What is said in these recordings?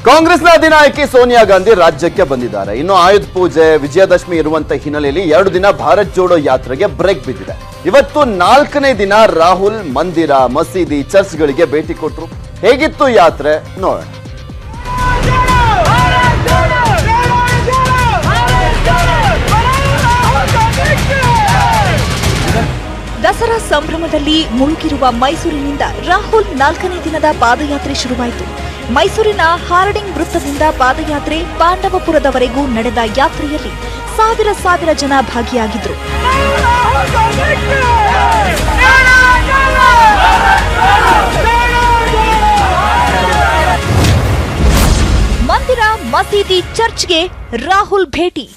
ಕಾಂಗ್ರೆಸ್ನ ಅಧಿನಾಯಕಿ ಸೋನಿಯಾ ಗಾಂಧಿ ರಾಜ್ಯಕ್ಕೆ ಬಂದಿದ್ದಾರೆ. ಇನ್ನು ಆಯುಧ ಪೂಜೆ, ವಿಜಯದಶಮಿ ಇರುವಂತ ಹಿನ್ನೆಲೆಯಲ್ಲಿ 2 ದಿನ ಭಾರತ್ ಜೋಡೋ ಯಾತ್ರೆಗೆ ಬ್ರೇಕ್ ಬಿದ್ದಿದೆ. ಇವತ್ತು 4ನೇ ದಿನ ರಾಹುಲ್ ಮಂದಿರ, ಮಸೀದಿ, ಚರ್ಚ್ಗಳಿಗೆ ಭೇಟಿ ಕೊಟ್ಟರು. ಹೇಗಿತ್ತು ಯಾತ್ರೆ ನೋಡೋಣ. ದಸರಾ ಸಂಭ್ರಮದಲ್ಲಿ ಮುಳುಗಿರುವ ಮೈಸೂರಿನಿಂದ ರಾಹುಲ್ 4ನೇ ದಿನದ ಪಾದಯಾತ್ರೆ ಶುರುವಾಯಿತು. ಮೈಸೂರಿನ ಹಾರ್ಡಿಂಗ್ ವೃತ್ತದಿಂದ ಪಾದಯಾತ್ರೆ ಪಾಂಡವಪುರದವರೆಗೂ ನಡೆದ ಯಾತ್ರೆಯಲ್ಲಿ ಸಾವಿರ ಜನ ಭಾಗಿಯಾಗಿದ್ರು. ಮಂದಿರ, ಮಸೀದಿ, ಚರ್ಚ್ಗೆ ರಾಹುಲ್ ಭೇಟಿ.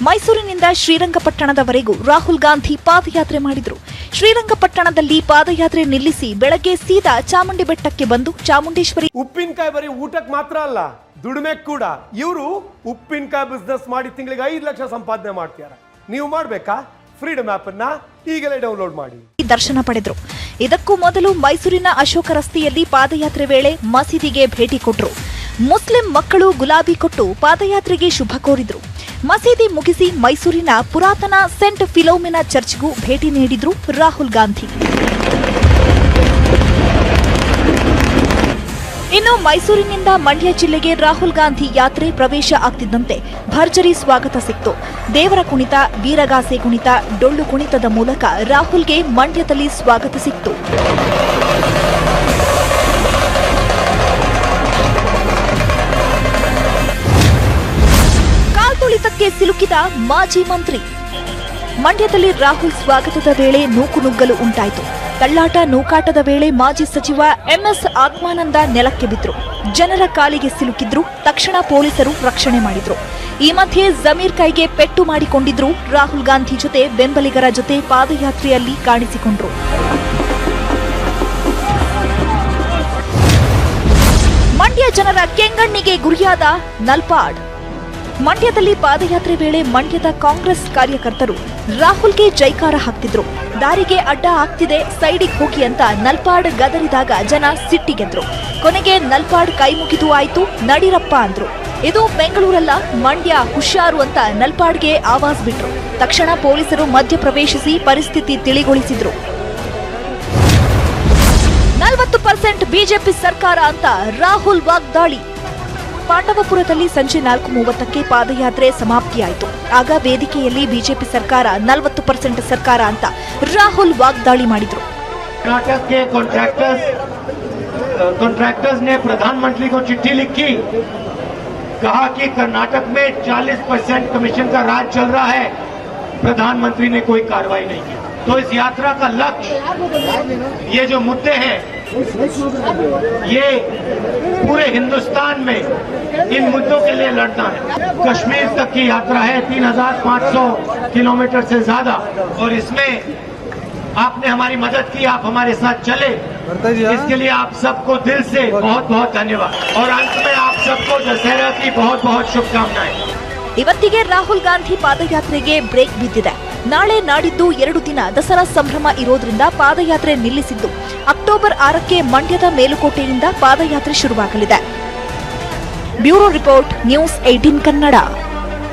ಮೈಸೂರಿನಿಂದ ಶ್ರೀರಂಗಪಟ್ಟಣದವರೆಗೂ ರಾಹುಲ್ ಗಾಂಧಿ ಪಾದಯಾತ್ರೆ ಮಾಡಿದ್ರು. ಶ್ರೀರಂಗಪಟ್ಟಣದಲ್ಲಿ ಪಾದಯಾತ್ರೆ ನಿಲ್ಲಿಸಿ ಬೆಳಗ್ಗೆ ಸೀದಾ ಚಾಮುಂಡಿ ಬೆಟ್ಟಕ್ಕೆ ಬಂದು ಚಾಮುಂಡೇಶ್ವರಿ. ಉಪ್ಪಿನಕಾಯಿ ಬರೀ ಊಟಕ್ಕೆ ಮಾತ್ರ ಅಲ್ಲ, ದುಡಿಮೆ ಕೂಡ. ಇವರು ಉಪ್ಪಿನಕಾಯಿ ಬಿಸ್ನೆಸ್ ಮಾಡಿ ತಿಂಗಳಿಗೆ 5 ಲಕ್ಷ ಸಂಪಾದನೆ ಮಾಡ್ತಾರೆ. ನೀವು ಮಾಡ್ಬೇಕಾ? ಫ್ರೀಡಮ್ ಆಪ್ ಅನ್ನ ಈಗಲೇ ಡೌನ್ಲೋಡ್ ಮಾಡಿ. ದರ್ಶನ ಪಡೆದ್ರು. ಇದಕ್ಕೂ ಮೊದಲು ಮೈಸೂರಿನ ಅಶೋಕ ರಸ್ತೆಯಲ್ಲಿ ಪಾದಯಾತ್ರೆ ವೇಳೆ ಮಸೀದಿಗೆ ಭೇಟಿ ಕೊಟ್ಟರು. ಮುಸ್ಲಿಂ ಮಕ್ಕಳು ಗುಲಾಬಿ ಕೊಟ್ಟು ಪಾದಯಾತ್ರೆಗೆ ಶುಭ ಕೋರಿದ್ರು. ಮಸೀದಿ ಮುಗಿಸಿ ಮೈಸೂರಿನ ಪುರಾತನ ಸೆಂಟ್ ಫಿಲೋಮಿನಾ ಚರ್ಚ್ಗೂ ಭೇಟಿ ನೀಡಿದ್ರು ರಾಹುಲ್ ಗಾಂಧಿ. ಇನ್ನು ಮೈಸೂರಿನಿಂದ ಮಂಡ್ಯ ಜಿಲ್ಲೆಗೆ ರಾಹುಲ್ ಗಾಂಧಿ ಯಾತ್ರೆ ಪ್ರವೇಶ ಆಗ್ತಿದ್ದಂತೆ ಭರ್ಜರಿ ಸ್ವಾಗತ ಸಿಕ್ತು. ದೇವರ ಕುಣಿತ, ವೀರಗಾಸೆ ಕುಣಿತ, ಡೊಳ್ಳು ಕುಣಿತದ ಮೂಲಕ ರಾಹುಲ್ಗೆ ಮಂಡ್ಯದಲ್ಲಿ ಸ್ವಾಗತ ಸಿಕ್ತು. ತುಳಿತಕ್ಕೆ ಸಿಲುಕಿದ ಮಾಜಿ ಮಂತ್ರಿ. ಮಂಡ್ಯದಲ್ಲಿ ರಾಹುಲ್ ಸ್ವಾಗತದ ವೇಳೆ ನೂಕುನುಗ್ಗಲು ಉಂಟಾಯಿತು. ತಳ್ಳಾಟ, ನೂಕಾಟದ ವೇಳೆ ಮಾಜಿ ಸಚಿವ ಎಂಎಸ್ ಆತ್ಮಾನಂದ ನೆಲಕ್ಕೆ ಬಿದ್ರು. ಜನರ ಕಾಲಿಗೆ ಸಿಲುಕಿದ್ರು. ತಕ್ಷಣ ಪೊಲೀಸರು ರಕ್ಷಣೆ ಮಾಡಿದ್ರು. ಈ ಮಧ್ಯೆ ಜಮೀರ್ ಕೈಗೆ ಪೆಟ್ಟು ಮಾಡಿಕೊಂಡಿದ್ರು. ರಾಹುಲ್ ಗಾಂಧಿ ಜೊತೆ ಬೆಂಬಲಿಗರ ಜೊತೆ ಪಾದಯಾತ್ರೆಯಲ್ಲಿ ಕಾಣಿಸಿಕೊಂಡ್ರು. ಮಂಡ್ಯ ಜನರ ಕೆಂಗಣ್ಣಿಗೆ ಗುರಿಯಾದ ನಲ್ಪಾಡ್. ಮಂಡ್ಯದಲ್ಲಿ ಪಾದಯಾತ್ರೆ ವೇಳೆ ಮಂಡ್ಯದ ಕಾಂಗ್ರೆಸ್ ಕಾರ್ಯಕರ್ತರು ರಾಹುಲ್ಗೆ ಜೈಕಾರ ಹಾಕ್ತಿದ್ರು. ದಾರಿಗೆ ಅಡ್ಡ ಆಗ್ತಿದೆ, ಸೈಡಿಗೆ ಹೋಗಿ ಅಂತ ನಲ್ಪಾಡ್ ಗದರಿದಾಗ ಜನ ಸಿಟ್ಟಿಗೆದ್ರು. ಕೊನೆಗೆ ನಲ್ಪಾಡ್ ಕೈ ಮುಗಿದು ಆಯ್ತು, ನಡಿರಪ್ಪ ಅಂದ್ರು. ಇದು ಬೆಂಗಳೂರಲ್ಲ, ಮಂಡ್ಯ, ಹುಷಾರು ಅಂತ ನಲ್ಪಾಡ್ಗೆ ಆವಾಜ್ ಬಿಟ್ರು. ತಕ್ಷಣ ಪೊಲೀಸರು ಮಧ್ಯಪ್ರವೇಶಿಸಿ ಪರಿಸ್ಥಿತಿ ತಿಳಿಗೊಳಿಸಿದ್ರು. 40% ಬಿಜೆಪಿ ಸರ್ಕಾರ ಅಂತ ರಾಹುಲ್ ವಾಗ್ದಾಳಿ. ಪಾಂಡವಪುರದಲ್ಲಿ ಸಂಜೆ 4:30ಕ್ಕೆ ಪಾದಯಾತ್ರೆ ಸಮಾಪ್ತಿಯಾಯಿತು. ಆಗ ವೇದಿಕೆಯಲ್ಲಿ ಬಿಜೆಪಿ ಸರ್ಕಾರ 40% ಸರ್ಕಾರ ಅಂತ ರಾಹುಲ್ ವಾಗ್ದಾಳಿ ಮಾಡಿದ್ರು. कर्नाटक के कॉन्ट्रैक्टर्स ने प्रधानमंत्री को चिट्ठी लिखी, कहा कि कर्नाटक में 40% कमीशन का राज चल रहा है, प्रधानमंत्री ने कोई कार्रवाई नहीं की। तो इस यात्रा का लक्ष्य, ये जो मुद्दे हैं, ये पूरे हिंदुस्तान में इन मुद्दों के लिए लड़ना है। कश्मीर तक की यात्रा है, 3500 किलोमीटर से ज्यादा, और इसमें आपने हमारी मदद की, आप हमारे साथ चले, इसके लिए आप सबको दिल से बहुत बहुत धन्यवाद। और अंत में आप सबको दशहरा की बहुत बहुत शुभकामनाएं। ಇವತ್ತಿಗೆ ರಾಹುಲ್ ಗಾಂಧಿ ಪಾದಯಾತ್ರೆಗೆ ಬ್ರೇಕ್ ಬಿದ್ದಿದೆ. ನಾಳೆ ನಾಡಿದ್ದು 2 ದಿನ ದಸರಾ ಸಂಭ್ರಮ ಇರೋದ್ರಿಂದ ಪಾದಯಾತ್ರೆ ನಿಲ್ಲಿಸಿದ್ದು ಅಕ್ಟೋಬರ್ 6ಕ್ಕೆ ಮಂಡ್ಯದ ಮೇಲುಕೋಟೆಯಿಂದ ಪಾದಯಾತ್ರೆ ಶುರುವಾಗಲಿದೆ. Bureau report, news 18 Kannada.